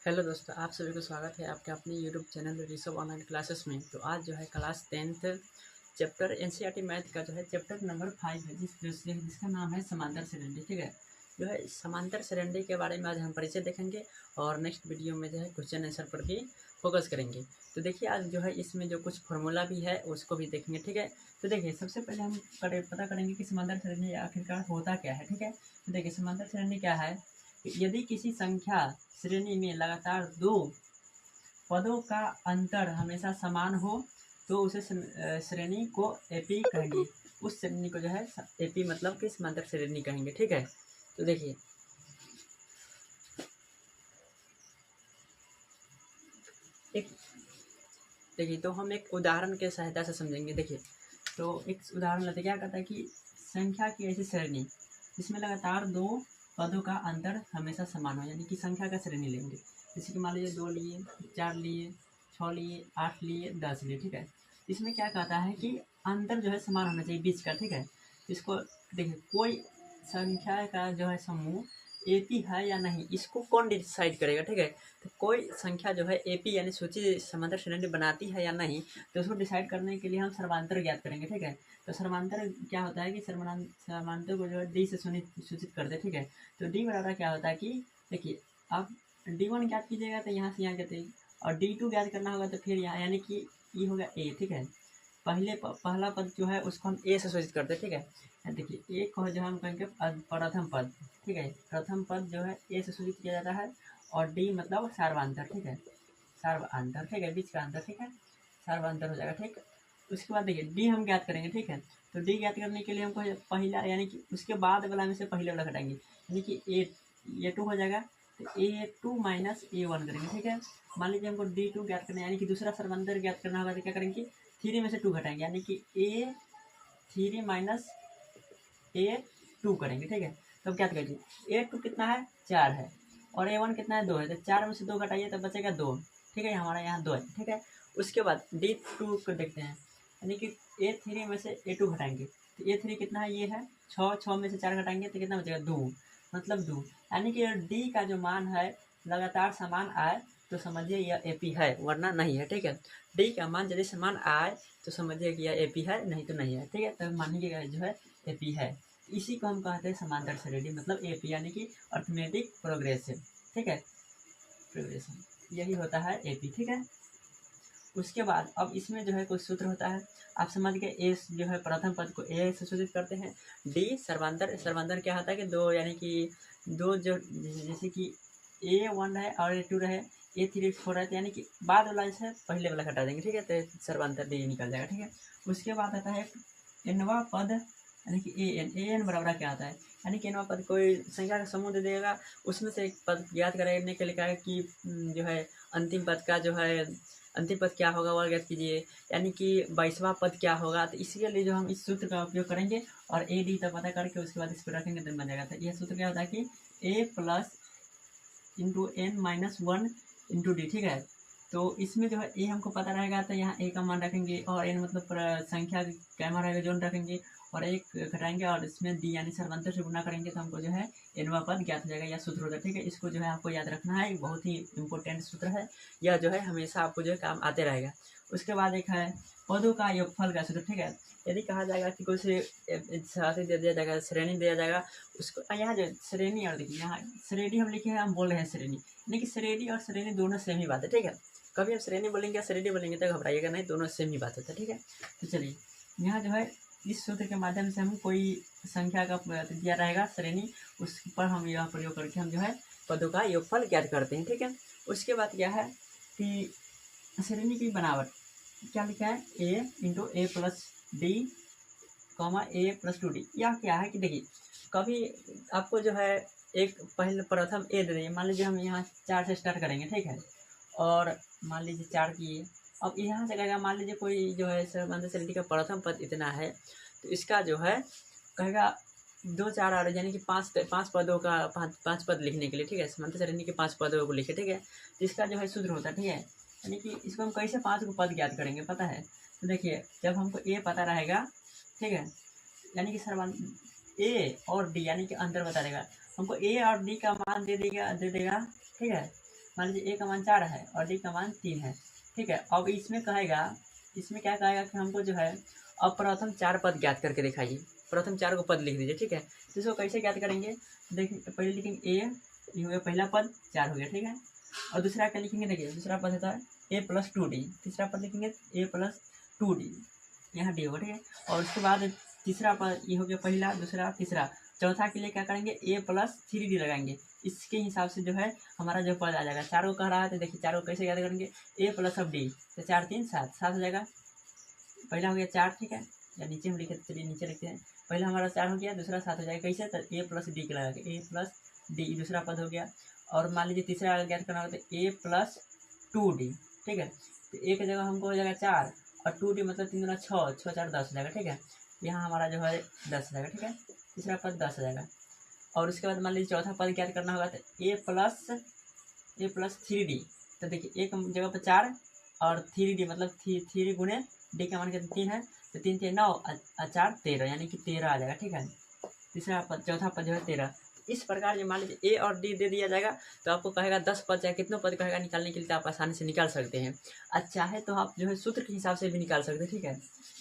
Hello दोस्तों, आप सभी को स्वागत है आपके अपने YouTube channel Rishabh online classes में। तो आज जो है class 10th chapter NCERT math का जो है चैप्टर नंबर 5 है जिसका नाम है समांतर श्रेणी। ठीक है, जो है समांतर श्रेणी के बारे में आज हम परिचय देखेंगे और नेक्स्ट वीडियो में जो है क्वेश्चन आंसर पर भी फोकस करेंगे। तो देखिए आज जो है इसमें जो कुछ फार्मूला भी है उसको भी देखेंगे। ठीक है, तो देखिए सबसे पहले हम पता करेंगे कि समांतर श्रेणी आखिरकार होता क्या है। ठीक है, तो देखिए समांतर श्रेणी क्या है। यदि किसी संख्या श्रेणी में लगातार दो पदों का अंतर हमेशा समान हो तो उसे श्रेणी को एपी कहेंगे। उस श्रेणी को जो है एपी मतलब कि समांतर श्रेणी कहेंगे। ठीक है, तो देखिए तो हम एक उदाहरण के सहायता से समझेंगे। देखिए तो एक उदाहरण लेते क्या कहता है कि संख्या की ऐसी श्रेणी जिसमें लगातार दो पदों का अंतर हमेशा समान हो, यानी कि संख्या का श्रेणी लेंगे। जैसे कि मान लीजिए 2 लिए, 4 लिए, 6 लिए, 8 लिए, 10 लिए। ठीक है, इसमें क्या कहता है कि अंतर जो है समान होना चाहिए बीच का। ठीक है, इसको देखिए कोई संख्या का जो है समूह एपी है या नहीं इसको कौन डिसाइड करेगा। ठीक है, तो कोई संख्या जो है एपी यानी सूची समांतर श्रेणी बनाती है या नहीं तो उसको डिसाइड करने के लिए हम सर्वांतर ज्ञात करेंगे। ठीक है, तो सर्वांतर क्या होता है कि सर्वांतर को जो है डी से सूचित कर दे। ठीक है, तो डी बराबर क्या होता है कि देखिए अब D1 ज्ञात कीजिएगा तो यहाँ से यहाँ कहते हैं और D2 ज्ञात करना होगा तो फिर यहाँ यानी कि ये होगा ए। ठीक है, पहला पद जो है उसको हम ए से सूचित करते हैं। ठीक है, देखिए एक को जो हम कहेंगे प्रथम पद। ठीक है, प्रथम पद जो है ए से सूचित किया जाता है और डी मतलब सार्वांतर। ठीक है, सार्वांतर। ठीक है, बीच का अंतर। ठीक है, सार्वांतर हो जाएगा। ठीक, उसके बाद देखिए डी हम ज्ञात करेंगे। ठीक है, तो डी ज्ञात करने के लिए हमको पहला यानी कि उसके बाद वाला में से पहले वाला घटाएंगे यानी कि ए टू हो जाएगा तो A2 माइनस A1 करेंगे। ठीक है, मान लीजिए हमको D2 ज्ञात करना है यानी कि दूसरा सर्वांतर ज्ञात करना होगा तो क्या करेंगे 3 में से 2 घटाएंगे यानी कि A3 माइनस A2 करेंगे। ठीक है, तो क्या करेंगे A2 कितना है 4 है और A1 कितना है 2 है, तो 4 में से 2 घटाइए तो बचेगा 2। ठीक है, हमारा यहाँ 2 है। ठीक है, उसके बाद D2 को देखते हैं यानी कि A3 में से A2 घटाएंगे तो A3 कितना है ये है 6 में से 4 घटाएंगे तो कितना बचेगा 2 मतलब 2 यानी कि डी का जो मान है लगातार समान आए तो समझिए यह एपी है वरना नहीं है। ठीक है, डी का मान यदि समान आए तो समझिए कि यह एपी है नहीं तो नहीं है। ठीक है, तो मानिएगा जो है एपी है। इसी को हम कहते हैं समांतर श्रेणी मतलब एपी यानी कि अर्थमेटिक प्रोग्रेसिव। ठीक है, प्रोग्रेशन यही होता है एपी। ठीक है, उसके बाद अब इसमें जो है कुछ सूत्र होता है आप समझ गए। ए जो है प्रथम पद को ए से सूचित करते हैं। डी सर्वांतर क्या होता है कि दो यानी कि दो जो जैसे कि A1 है और A2 रहे A3 4 है तो यानी कि बाद वाला से पहले वाला घटा देंगे। ठीक है, तो सर्वांतर डी निकल जाएगा। ठीक है, उसके बाद आता है एनवा पद यानी कि एन बराबर क्या आता है यानी कि एनवा पद कोई संख्या का समूह दे देगा उसमें से एक पद ज्ञात करने के लिए कहा कि जो है अंतिम पद का जो है अंतिम पद क्या होगा वह ज्ञात कीजिए यानी कि 22वां पद क्या होगा। तो इसके लिए जो हम इस सूत्र का उपयोग करेंगे और ए डी तक पता करके उसके बाद इसको रखेंगे तो बन जाएगा। तो यह सूत्र क्या होता है कि A plus into N minus 1 into D. ठीक है, तो इसमें जो है ए हमको पता रहेगा तो यहाँ ए का मान रखेंगे और एन मतलब संख्या क्या मान रहेगा जोन रखेंगे और एक घटाएंगे और इसमें डी यानी सर्वांतर से गुना करेंगे तो हमको जो है एनवा पद ज्ञात हो जाएगा या सूत्र होगा। ठीक है, इसको जो है आपको याद रखना है, बहुत ही इंपॉर्टेंट सूत्र है यह जो है हमेशा आपको जो है काम आते रहेगा। उसके बाद एक है पदों का योगफल का सूत्र। ठीक है, यदि कहा जाएगा कि कोई से साथी दे दिया जाएगा श्रेणी दिया जाएगा उसको यहाँ जो श्रेणी और देखिए यहाँ श्रेणी हम लिखे हैं हम बोल रहे हैं श्रेणी यानी कि श्रेणी और श्रेणी दोनों सेम ही बात है। ठीक है, कभी हम श्रेणी बोलेंगे श्रेणी बोलेंगे तो घबराइएगा नहीं, दोनों सेम ही बात होता है। ठीक है, तो चलिए यहाँ जो है इस सूत्र के माध्यम से हम कोई संख्या का दिया रहेगा श्रेणी उस पर हम यह प्रयोग करके हम जो है पदों का योगफल ज्ञात करते हैं। ठीक है, उसके बाद क्या है कि श्रेणी की बनावट क्या लिखा है ए इंटू ए प्लस डी कॉमा ए प्लस 2 डी। यह क्या है कि देखिए कभी आपको जो है एक पहले प्रथम ए दे देंगे, मान लीजिए हम यहाँ 4 से स्टार्ट करेंगे। ठीक है, और मान लीजिए 4 किए अब यहाँ से कहेगा मान लीजिए कोई जो है समांतर श्रेणी का प्रथम पद इतना है तो इसका जो है कहेगा 2 4 आ रहे यानी कि पाँच पदों का पाँच पद लिखने के लिए। ठीक है, समांतर श्रेणी के 5 पदों को लिखे। ठीक है, इसका जो है सूत्र होता है। ठीक है, यानी कि इसको हम कैसे 5 को पद ज्ञात करेंगे पता है। तो देखिए जब हमको ए पता रहेगा ठीक है यानी कि सर्वांतर ए और डी यानी कि अंतर बता देगा हमको ए और डी का मान दे देगा। ठीक है, मान लीजिए ए का मान 4 है और डी का मान 3 है, ठीक है। अब इसमें कहेगा, इसमें क्या कहेगा कि हमको जो है अब प्रथम 4 पद ज्ञात करके दिखाइए, प्रथम 4 को पद लिख दीजिए, ठीक है। तो इसको कैसे ज्ञात करेंगे, देखिए पहले लिखेंगे ए, ये हो गया पहला पद 4 हो गया, ठीक है। और दूसरा क्या लिखेंगे, देखिए दूसरा पद होता है ए प्लस 2d, तीसरा पद लिखेंगे ए प्लस 2d, यहाँ डी होगा, ठीक है। और उसके बाद तीसरा पद ये हो गया पहला, दूसरा, तीसरा, चौथा के लिए क्या करेंगे ए प्लस 3d लगाएंगे, इसके हिसाब से जो है हमारा जो पद आ जाएगा। 4 को कह रहा है तो देखिए 4 को कैसे याद करेंगे, ए प्लस अब डी, तो 4 3 7, 7 हो जाएगा, पहला हो गया 4, ठीक है। या नीचे हम लिखे, चलिए नीचे लिखते हैं, पहला हमारा 4 हो गया, दूसरा 7 हो जाएगा, कैसे, तो ए प्लस डी के लगा के ए प्लस डी दूसरा पद हो गया। और मान लीजिए तीसरा ज्ञात करना होगा तो ए प्लस 2d, ठीक है। तो ए की जगह हमको हो जाएगा 4 और 2d मतलब 3 दूना 6, 6 4 10 हो जाएगा, ठीक है। यहाँ हमारा जो है 10 हो जाएगा, ठीक है, तीसरा पद 10 हो जाएगा। और उसके बाद मान लीजिए चौथा पद ज्ञात करना होगा तो ए प्लस 3d, तो देखिए ए की जगह पर 4 और 3d मतलब 3 गुणे डी का मान कितना 3 है, तो 3 3 9 और 4 13, यानी कि 13 आ जाएगा, ठीक है। तीसरा पद, चौथा पद जो है 13। इस प्रकार जो मान लीजिए ए और डी दे दिया जाएगा तो आपको कहेगा 10 पद चाहे कितनों पद कहेगा निकालने के लिए, तो आप आसानी से निकाल सकते हैं। अच्छा है तो आप जो है सूत्र के हिसाब से भी निकाल सकते हैं, ठीक है।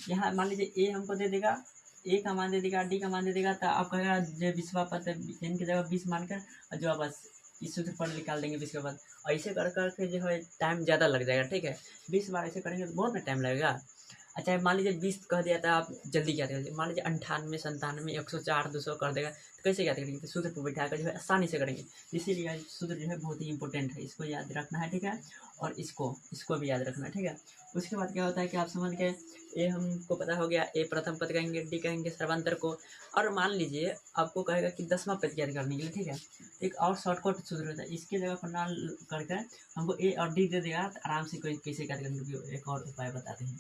यहाँ मान लीजिए ए हमको दे देगा, ए का मान दे देगा, डी का मान दे देगा, तो आप कहेगा जो 20वां पद इनकी जगह 20 मानकर और जो आप बस इस सूत्र पर निकाल देंगे 20 के बाद। और ऐसे कर करके जो है टाइम ज़्यादा लग जाएगा, ठीक है। 20 बार ऐसे करेंगे तो बहुत ना टाइम लगेगा। अच्छा मान लीजिए 20 कह दिया था, आप जल्दी क्या करेंगे, मान लीजिए 98 97 104 200 कर देगा, तो कैसे क्या करेंगे, तो सूत्र पर बैठा कर जो है आसानी से करेंगे। इसीलिए सूत्र जो है बहुत ही इंपॉर्टेंट है, इसको याद रखना है, ठीक है। और इसको भी याद रखना है, ठीक है। उसके बाद क्या होता है कि आप समझ गए, ए हमको पता हो गया, ए प्रथम पद कहेंगे, डी कहेंगे सर्वांतर को। और मान लीजिए आपको कहेगा कि 10वां पद ज्ञात करने के लिए, ठीक है, एक और शॉर्टकट सूत्र होता है, इसकी जगह पर ना करके हमको ए और डी दे देगा, तो आराम से कोई कैसे ज्ञात करेंगे, एक और उपाय बताते हैं।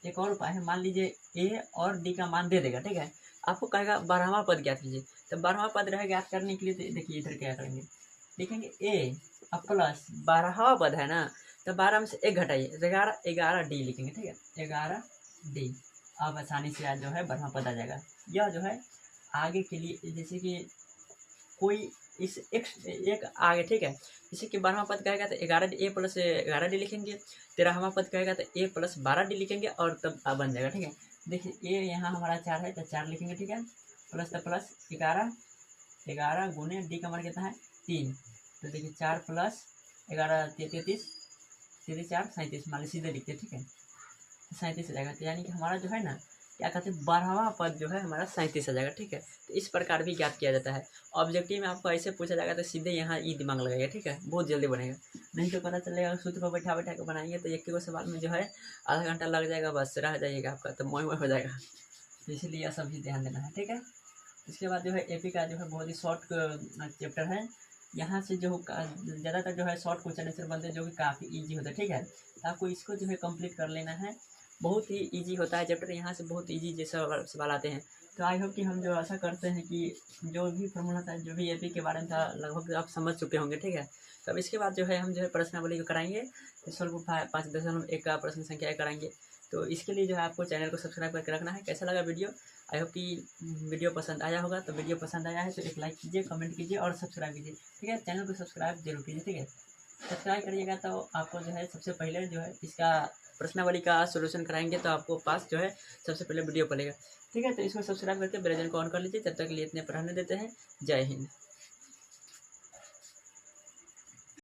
एक और उपाय है, मान लीजिए ए और डी का मान दे देगा, ठीक है। आपको कहेगा 12वां पद ज्ञात कीजिए, तो 12वां पद रहे ज्ञात करने के लिए, तो देखिए इधर क्या करेंगे, लिखेंगे ए अब प्लस 12वां पद है ना, तो 12 में से 1 घटाइए, 11 डी लिखेंगे, ठीक है, 11 डी। अब आसानी से आज जो है 12वां पद आ जाएगा। यह जो है आगे के लिए, जैसे कि कोई इस एक आगे, ठीक है, जैसे कि 12वां पद कहेगा तो 11 ए प्लस 11 डी लिखेंगे, 13वां पद कहेगा तो ए प्लस 12 डी लिखेंगे और तब बन जाएगा, ठीक है। देखिए ए यहाँ हमारा 4 है तो 4 लिखेंगे, ठीक है, प्लस तो प्लस 11 गुने डी का मान कितना है 3, तो देखिए 4 प्लस 11 33 4 37, मान लीजिए सीधे लिखते, ठीक है, 37 आ जाएगा। तो यानी कि हमारा जो है ना क्या कहते हैं 12वां पद जो है हमारा 37 आ जाएगा, ठीक है। तो इस प्रकार भी ज्ञात किया जाता है। ऑब्जेक्टिव में आपको ऐसे पूछा जाएगा तो सीधे यहाँ ई दिमाग लगाइए, ठीक है, बहुत जल्दी बनेगा। नहीं तो पता चलेगा सूत्र पर बैठा बैठा के बनाएंगे तो एक सवाल में जो है आधा घंटा लग जाएगा, बस रह जाइएगा आपका, तो मोह हो जाएगा। तो इसीलिए यह सभी ध्यान देना है, ठीक है। इसके बाद जो है एपी का जो है बहुत ही शॉर्ट चैप्टर है, यहाँ से जो ज़्यादातर जो है शॉर्ट क्वेश्चन आंसर बनते हैं जो कि काफ़ी ईजी होता है, ठीक है। तो आपको इसको जो है कंप्लीट कर लेना है, बहुत ही इजी होता है चैप्टर, यहाँ से बहुत इजी जैसे सवाल आते हैं। तो आई होप कि हम जो आशा करते हैं कि जो भी फॉर्मूला था, जो भी एपी के बारे में था, लगभग आप समझ चुके होंगे, ठीक है। तब इसके बाद जो है हम जो है प्रश्नावली को कराएंगे, सॉल्व 5.1 का प्रश्न संख्या कराएंगे। तो इसके लिए जो है आपको चैनल को सब्सक्राइब करके रखना है। कैसा लगा वीडियो, आई होप कि वीडियो पसंद आया होगा। तो वीडियो पसंद आया है तो एक लाइक कीजिए, कमेंट कीजिए और सब्सक्राइब कीजिए, ठीक है। चैनल को सब्सक्राइब जरूर कीजिए, ठीक है। सब्सक्राइब करिएगा तो आपको जो है सबसे पहले जो है इसका प्रश्नावली का सोल्यूशन कराएंगे, तो आपको पास जो है सबसे पहले वीडियो पड़ेगा, ठीक है। तो इसको सब्सक्राइब करके बेल आइकन को ऑन कर लीजिए। तब तक के लिए इतने पर रहने देते हैं। जय हिंद।